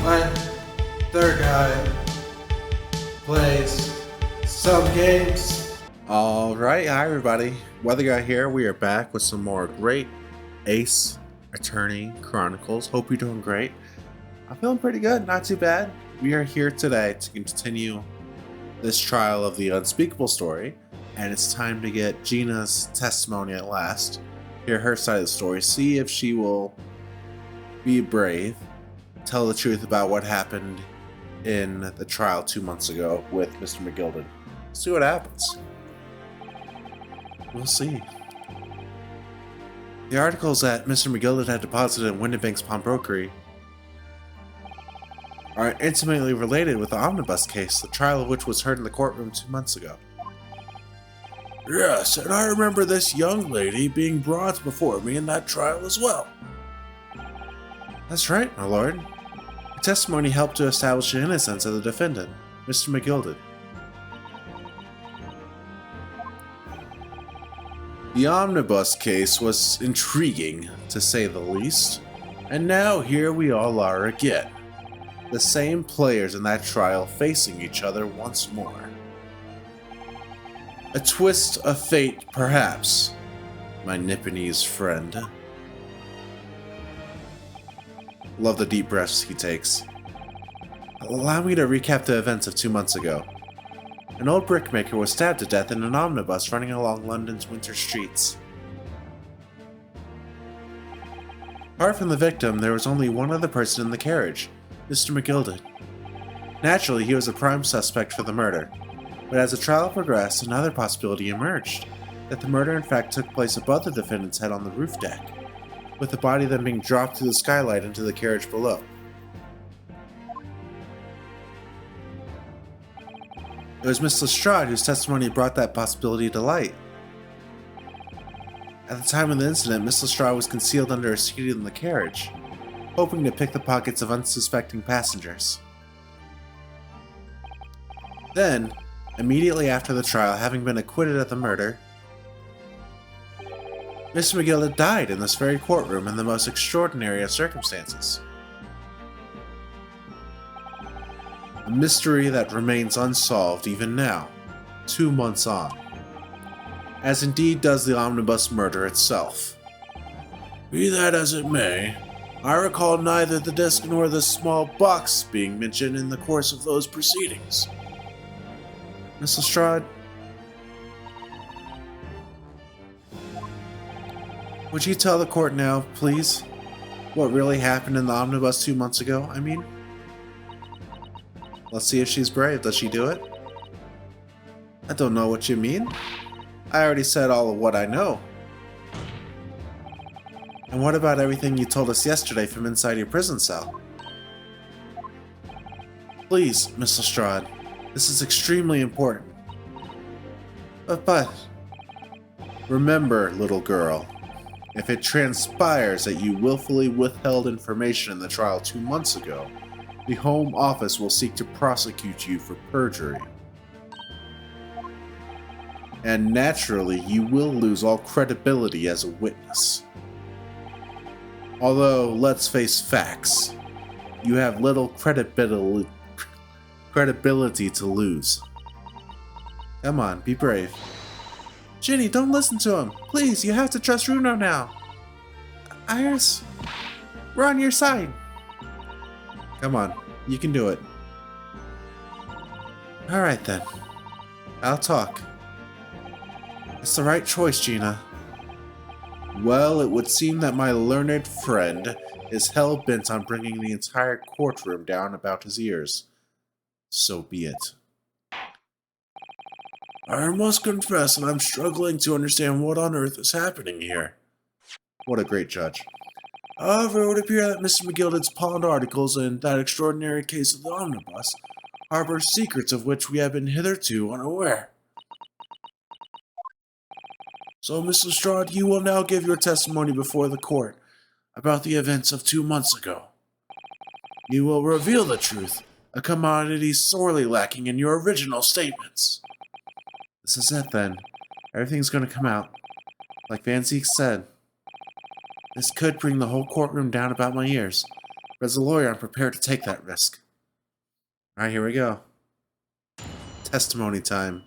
when their guy plays some games. Alright, hi everybody. Weather Guy here. We are back with some more great Ace Attorney Chronicles. Hope you're doing great. I'm feeling pretty good, not too bad. We are here today to continue this trial of the Unspeakable Story, and it's time to get Gina's testimony at last. Hear her side of the story, see if she will be brave, tell the truth about what happened in the trial 2 months ago with Mr. McGilden. See what happens. We'll see. The articles that Mr. McGilden had deposited in Windibank's pawnbrokery are intimately related with the omnibus case, the trial of which was heard in the courtroom 2 months ago. Yes, and I remember this young lady being brought before me in that trial as well. That's right, my lord. Her testimony helped to establish the innocence of the defendant, Mr. McGilden. The omnibus case was intriguing, to say the least, and now here we all are again. The same players in that trial facing each other once more. A twist of fate, perhaps, my Nipponese friend. Love the deep breaths he takes. Allow me to recap the events of 2 months ago. An old brickmaker was stabbed to death in an omnibus running along London's winter streets. Apart from the victim, there was only one other person in the carriage, Mr. McGilden. Naturally, he was a prime suspect for the murder, but as the trial progressed, another possibility emerged, that the murder in fact took place above the defendant's head on the roof deck, with the body then being dropped through the skylight into the carriage below. It was Miss Lestrade whose testimony brought that possibility to light. At the time of the incident, Miss Lestrade was concealed under a seat in the carriage, hoping to pick the pockets of unsuspecting passengers. Then, immediately after the trial, having been acquitted of the murder, Mr. McGilden died in this very courtroom in the most extraordinary of circumstances. A mystery that remains unsolved even now, 2 months on, as indeed does the omnibus murder itself. Be that as it may, I recall neither the disc nor the small box being mentioned in the course of those proceedings. Miss Lestrade, would you tell the court now, please, what really happened in the omnibus 2 months ago, I mean? Let's see if she's brave. Does she do it? I don't know what you mean. I already said all of what I know. And what about everything you told us yesterday from inside your prison cell? Please, Miss Lestrade, this is extremely important. But, remember, little girl, if it transpires that you willfully withheld information in the trial 2 months ago, the Home Office will seek to prosecute you for perjury. And naturally, you will lose all credibility as a witness. Although, let's face facts, you have little credibility to lose. Come on, be brave. Ginny, don't listen to him. Please, you have to trust Runo now. Iris, we're on your side. Come on, you can do it. Alright then. I'll talk. It's the right choice, Gina. Well, it would seem that my learned friend is hell-bent on bringing the entire courtroom down about his ears. So be it. I must confess that I'm struggling to understand what on earth is happening here. What a great judge. However, it would appear that Mr. McGilden's pawned articles in that extraordinary case of the omnibus harbor secrets of which we have been hitherto unaware. So, Miss Lestrade, you will now give your testimony before the court about the events of 2 months ago. You will reveal the truth, a commodity sorely lacking in your original statements. This is it then. Everything's gonna come out. Like Van Zeek said, this could bring the whole courtroom down about my ears. But as a lawyer, I'm prepared to take that risk. Alright, here we go. Testimony time.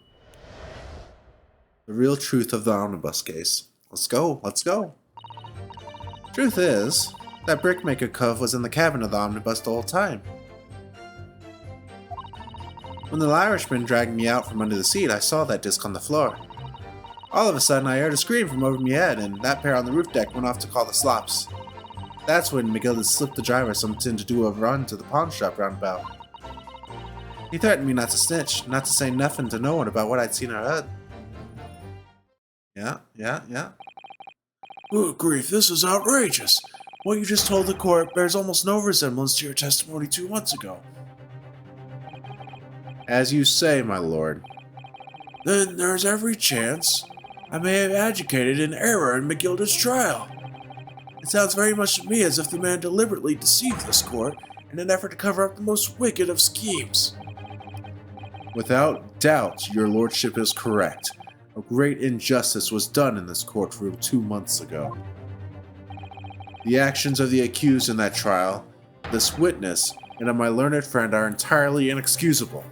The real truth of the omnibus case. Let's go, let's go. Truth is, that brickmaker cove was in the cabin of the omnibus the whole time. When the Irishman dragged me out from under the seat, I saw that disc on the floor. All of a sudden, I heard a scream from over my head, and that pair on the roof deck went off to call the slops. That's when McGill slipped the driver something to do a run to the pawn shop roundabout. He threatened me not to snitch, not to say nothing to no one about what I'd seen or heard. Yeah. Good grief, this is outrageous. What you just told the court bears almost no resemblance to your testimony 2 months ago. As you say, my lord. Then there's every chance I may have adjudicated an error in McGilda's trial. It sounds very much to me as if the man deliberately deceived this court in an effort to cover up the most wicked of schemes. Without doubt, your lordship is correct. A great injustice was done in this courtroom 2 months ago. The actions of the accused in that trial, this witness, and of my learned friend are entirely inexcusable.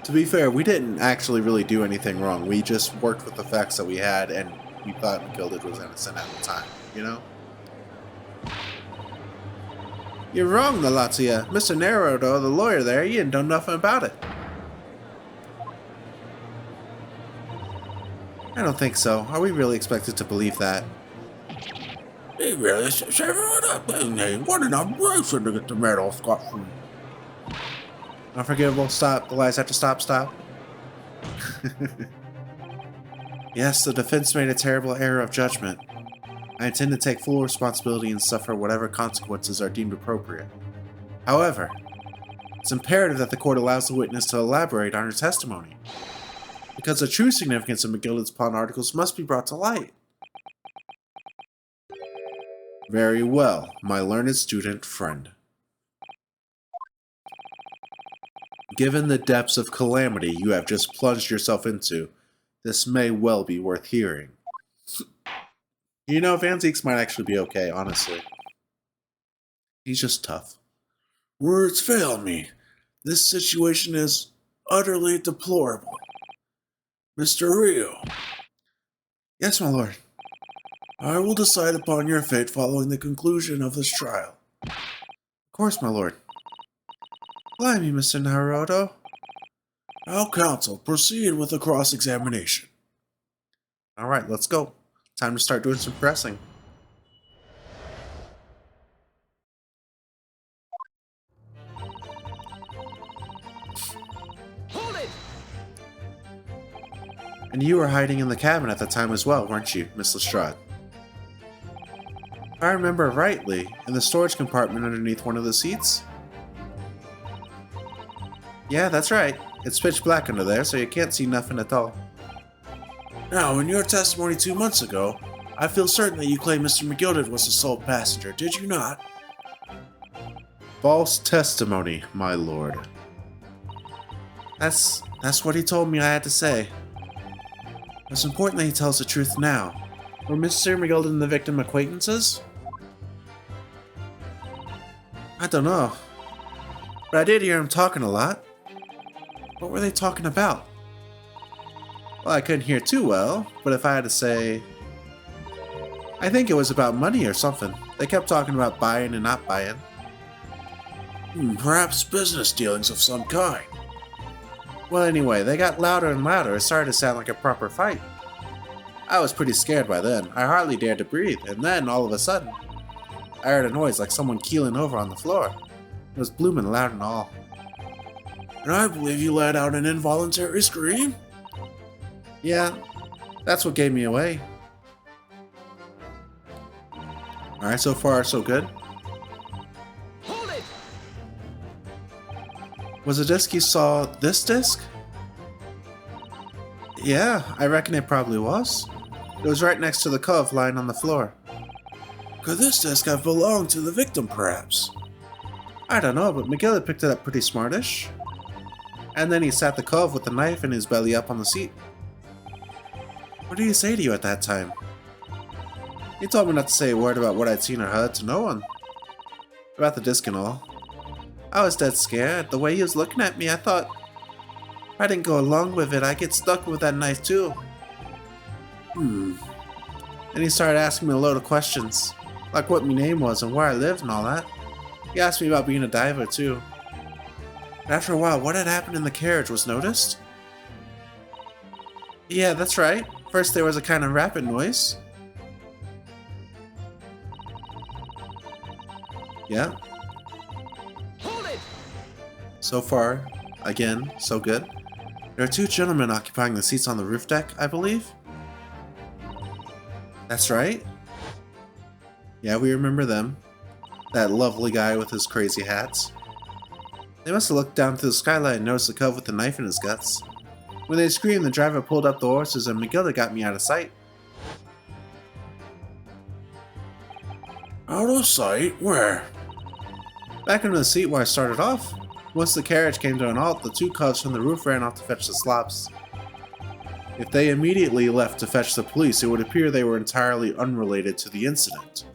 To be fair, we didn't actually really do anything wrong. We just worked with the facts that we had, and we thought McGilded was innocent at the time, you know? You're wrong, the lot of ya. Mr. Naruto, the lawyer there, he didn't know nothing about it. I don't think so. Are we really expected to believe that? He really set everyone up, didn't he? What an operation to get the man off scot-free. Unforgivable, stop. The lies have to stop. Yes, the defense made a terrible error of judgment. I intend to take full responsibility and suffer whatever consequences are deemed appropriate. However, it's imperative that the court allows the witness to elaborate on her testimony, because the true significance of McGilded's pawn articles must be brought to light. Very well, my learned student friend. Given the depths of calamity you have just plunged yourself into, this may well be worth hearing. You know, Van Zeeks might actually be okay, honestly. He's just tough. Words fail me. This situation is utterly deplorable. Mr. Rio. Yes, my lord. I will decide upon your fate following the conclusion of this trial. Of course, my lord. Blimey, Mr. Naruto. Our counsel, proceed with the cross-examination. Alright, let's go. Time to start doing some pressing. Hold it! And you were hiding in the cabin at the time as well, weren't you, Miss Lestrade? If I remember rightly, in the storage compartment underneath one of the seats? Yeah, that's right. It's pitch black under there, so you can't see nothing at all. Now, in your testimony 2 months ago, I feel certain that you claimed Mr. McGilded was the sole passenger, did you not? False testimony, my lord. That's what he told me I had to say. It's important that he tells the truth now. Were Mr. McGilded and the victim acquaintances? I don't know. But I did hear him talking a lot. What were they talking about? Well, I couldn't hear too well, but if I had to say... I think it was about money or something. They kept talking about buying and not buying. Perhaps business dealings of some kind. Well, anyway, they got louder and louder. It started to sound like a proper fight. I was pretty scared by then. I hardly dared to breathe, and then, all of a sudden, I heard a noise like someone keeling over on the floor. It was blooming loud and all. And I believe you let out an involuntary scream? Yeah, that's what gave me away. Alright, so far so good. Hold it! Was the disc you saw this disc? Yeah, I reckon it probably was. It was right next to the cove lying on the floor. Could this disc have belonged to the victim, perhaps? I don't know, but McGill had picked it up pretty smartish. And then he sat the cove with the knife in his belly up on the seat. What did he say to you at that time? He told me not to say a word about what I'd seen or heard to no one. About the disc and all. I was dead scared. The way he was looking at me, I thought, if I didn't go along with it, I'd get stuck with that knife too. And he started asking me a load of questions. Like what my name was and where I lived and all that. He asked me about being a diver too. And after a while, what had happened in the carriage was noticed. Yeah, that's right. First there was a kind of rapid noise. Yeah. Hold it! So far, again, so good. There are two gentlemen occupying the seats on the roof deck, I believe. That's right. Yeah, we remember them. That lovely guy with his crazy hats. They must have looked down through the skylight and noticed the cove with the knife in his guts. When they screamed, the driver pulled up the horses and Magilda got me out of sight. Out of sight? Where? Back into the seat where I started off. Once the carriage came to an halt, the two cubs from the roof ran off to fetch the slops. If they immediately left to fetch the police, it would appear they were entirely unrelated to the incident.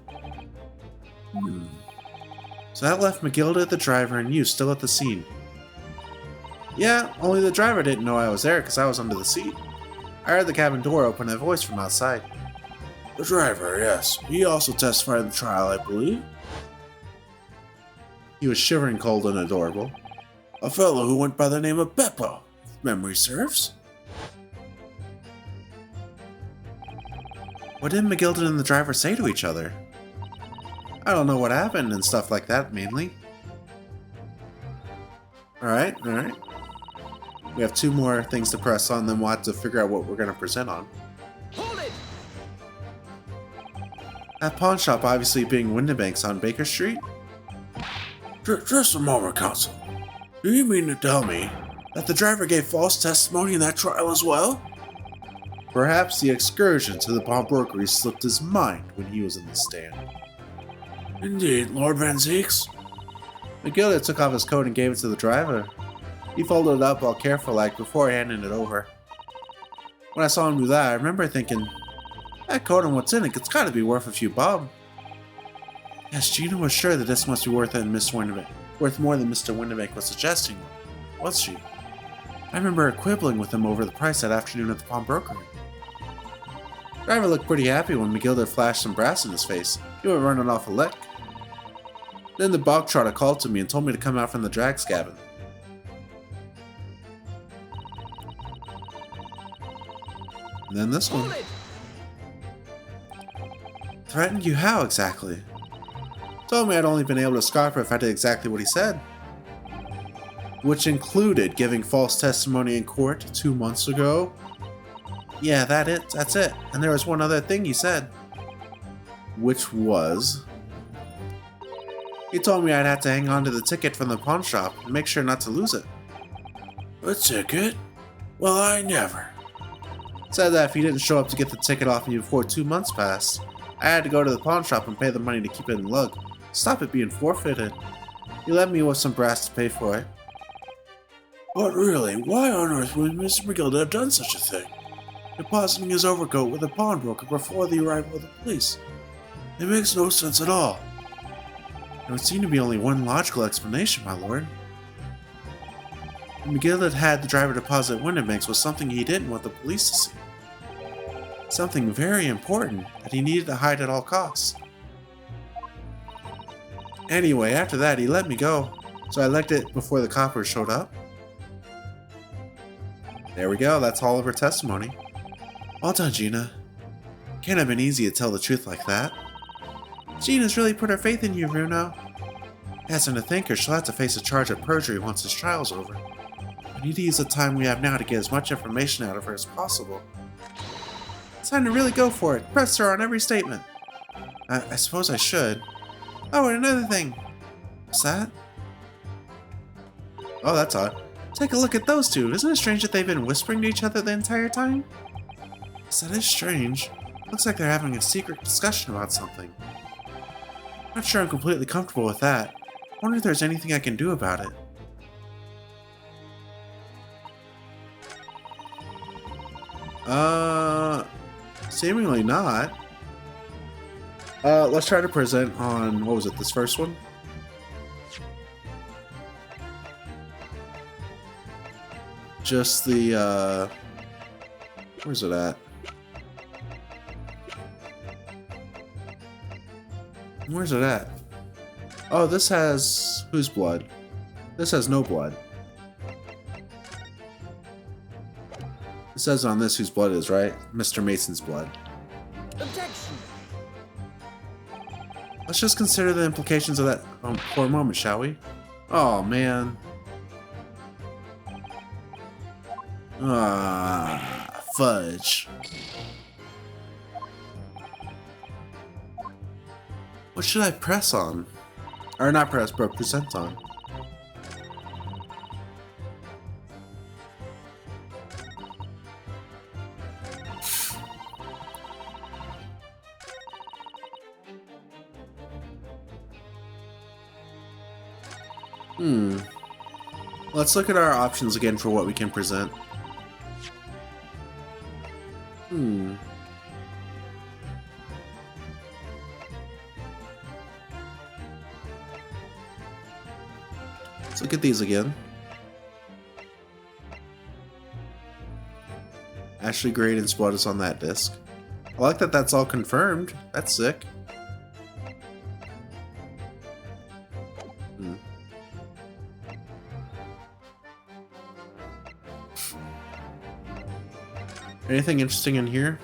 So that left Magilda, the driver, and you still at the scene. Yeah, only the driver didn't know I was there because I was under the seat. I heard the cabin door open and a voice from outside. The driver, yes. He also testified in the trial, I believe. He was shivering cold and adorable. A fellow who went by the name of Beppo, if memory serves. What did Magilda and the driver say to each other? I don't know what happened and stuff like that, mainly. Alright. We have two more things to press on, then we'll have to figure out what we're going to present on. Hold it! That pawn shop obviously being Windibank's on Baker Street? Just a moment, counsel. Do you mean to tell me that the driver gave false testimony in that trial as well? Perhaps the excursion to the pawnbrokery slipped his mind when he was in the stand. Indeed, Lord Van Zeeks. Magilda took off his coat and gave it to the driver. He folded it up all careful-like before handing it over. When I saw him do that, I remember thinking, that coat and what's in it, it's gotta be worth a few bob. Yes, Gina was sure that this must be worth more than Mr. Windibank was suggesting, was she? I remember her quibbling with him over the price that afternoon at the pawnbrokery. Driver looked pretty happy when Magilda flashed some brass in his face. He went running off a lick. Then the bog trotter called to me and told me to come out from the drags cabin. And then this one. Threatened you how exactly? Told me I'd only been able to scarf her if I did exactly what he said. Which included giving false testimony in court 2 months ago. Yeah, that's it. And there was one other thing he said. Which was... He told me I'd have to hang on to the ticket from the pawn shop and make sure not to lose it. A ticket? Well, I never. Said that if he didn't show up to get the ticket off me before 2 months passed, I had to go to the pawn shop and pay the money to keep it in lug. Stop it being forfeited. He left me with some brass to pay for it. But really, why on earth would Mr. Magilda have done such a thing? Depositing his overcoat with a pawnbroker before the arrival of the police. It makes no sense at all. There would seem to be only one logical explanation, my lord. Magilda had the driver deposit Windibank's was something he didn't want the police to see. Something very important that he needed to hide at all costs. Anyway, after that, he let me go, so I left it before the coppers showed up. There we go, that's all of her testimony. Well done, Gina. Can't have been easy to tell the truth like that. Gina's really put her faith in you, Bruno. Hasn't to think her, she'll have to face a charge of perjury once this trial's over. We need to use the time we have now to get as much information out of her as possible. It's time to really go for it. Press her on every statement. I suppose I should. Oh, and another thing. What's that? Oh, that's odd. Take a look at those two. Isn't it strange that they've been whispering to each other the entire time? Yes, that is strange. Looks like they're having a secret discussion about something. Not sure I'm completely comfortable with that. Wonder if there's anything I can do about it. Seemingly not. Let's try to present on, what was it, this first one? Just the, where's it at? Where's it at? Oh, this has whose blood? This has no blood. It says on this whose blood is, right? Mr. Mason's blood. Objection. Let's just consider the implications of that for a moment, shall we? Oh, man. Ah, fudge. What should I press on? Or not press, but present on. Let's look at our options again for what we can present. Let's look at these again. Ashley Graydon's blood is on that disc. I like that that's all confirmed. That's sick. Anything interesting in here?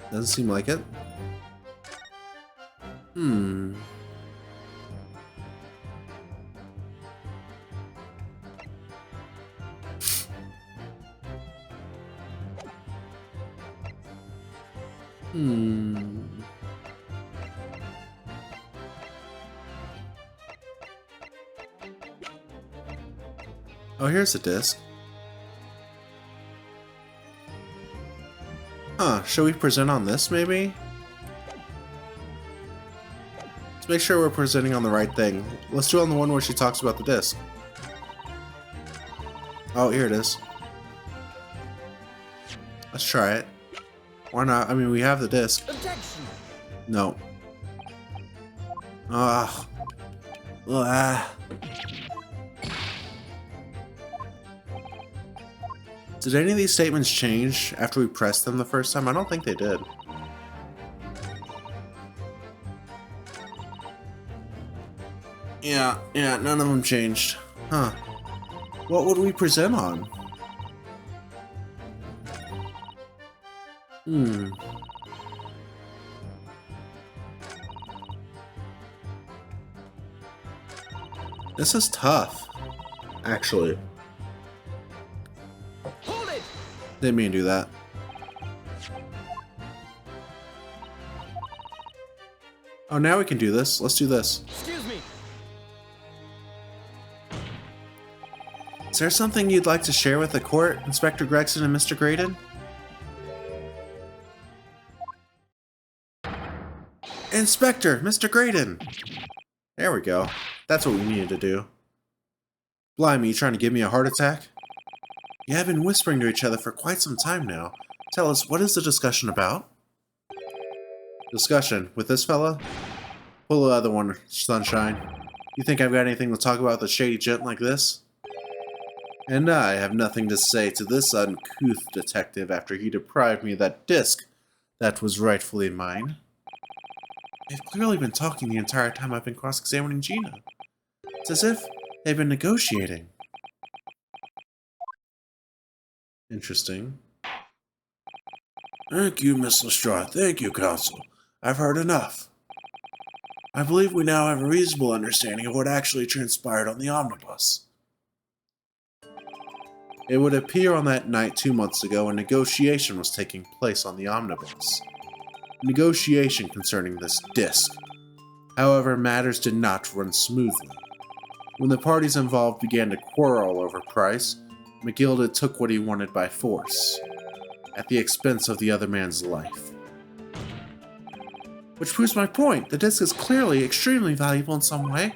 Doesn't seem like it. Oh, here's a disc. Huh, should we present on this, maybe? Let's make sure we're presenting on the right thing. Let's do it on the one where she talks about the disc. Oh, here it is. Let's try it. Why not? I mean, we have the disc. Objection. No. Ah. Did any of these statements change after we pressed them the first time? I don't think they did. Yeah, none of them changed. Huh. What would we present on? This is tough, actually. Hold it. Didn't mean to do that. Oh, now we can do this. Let's do this. Excuse me. Is there something you'd like to share with the court, Inspector Gregson and Mr. Graydon? Inspector, Mr. Graydon! There we go. That's what we needed to do. Blimey, you trying to give me a heart attack? You have been whispering to each other for quite some time now. Tell us, what is the discussion about? Discussion? With this fella? Pull the other one, Sunshine. You think I've got anything to talk about with a shady gent like this? And I have nothing to say to this uncouth detective after he deprived me of that disc that was rightfully mine. They've clearly been talking the entire time I've been cross-examining Gina. It's as if they've been negotiating. Interesting. Thank you, Miss Lestrade. Thank you, Counsel. I've heard enough. I believe we now have a reasonable understanding of what actually transpired on the omnibus. It would appear on that night 2 months ago a negotiation was taking place on the omnibus. Negotiation concerning this disc. However, matters did not run smoothly. When the parties involved began to quarrel over price, McGilda took what he wanted by force, at the expense of the other man's life. Which proves my point. The disc is clearly extremely valuable in some way,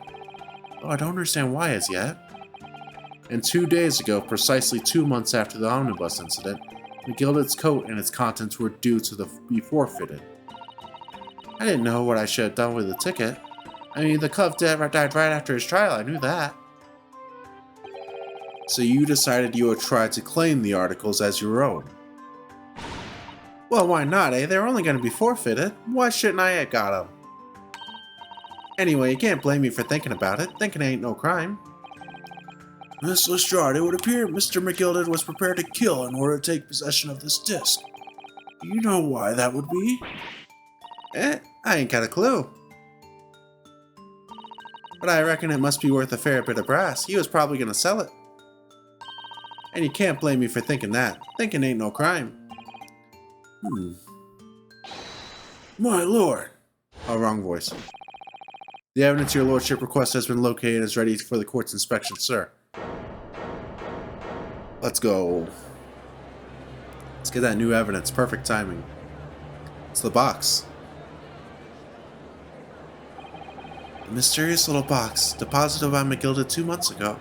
though I don't understand why as yet. And 2 days ago, precisely 2 months after the omnibus incident, McGilded's coat and its contents were due to be forfeited. I didn't know what I should have done with the ticket. I mean, the cub died right after his trial, I knew that. So you decided you would try to claim the articles as your own. Well, why not, eh? They're only going to be forfeited. Why shouldn't I have got them? Anyway, you can't blame me for thinking about it. Thinking ain't no crime. Miss Lestrade, it would appear Mr. McGilded was prepared to kill in order to take possession of this disc. Do you know why that would be? I ain't got a clue. But I reckon it must be worth a fair bit of brass. He was probably going to sell it. And you can't blame me for thinking that. Thinking ain't no crime. My lord. Oh, wrong voice. The evidence your lordship request has been located and is ready for the court's inspection, sir. Let's go. Let's get that new evidence. Perfect timing. It's the box. The mysterious little box deposited by McGilded 2 months ago.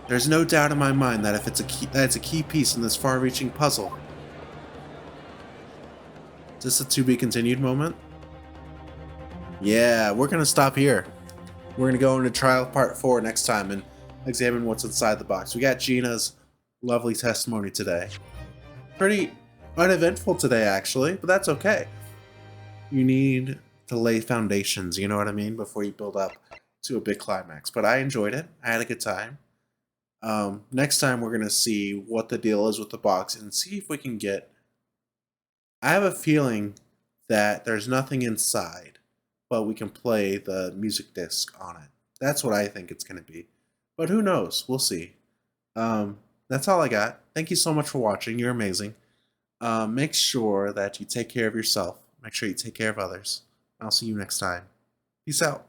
There's no doubt in my mind that it's a key piece in this far-reaching puzzle. Is this a to-be-continued moment? Yeah, we're gonna stop here. We're gonna go into trial part 4 next time and examine what's inside the box. We got Gina's lovely testimony today. Pretty uneventful today, actually, but that's okay. You need to lay foundations, you know what I mean, before you build up to a big climax. But I enjoyed it. I had a good time. Next time we're gonna see what the deal is with the box and see if we can get... I have a feeling that there's nothing inside, but we can play the music disc on it. That's what I think it's gonna be. But who knows? We'll see. That's all I got. Thank you so much for watching. You're amazing. Make sure that you take care of yourself. Make sure you take care of others. I'll see you next time. Peace out.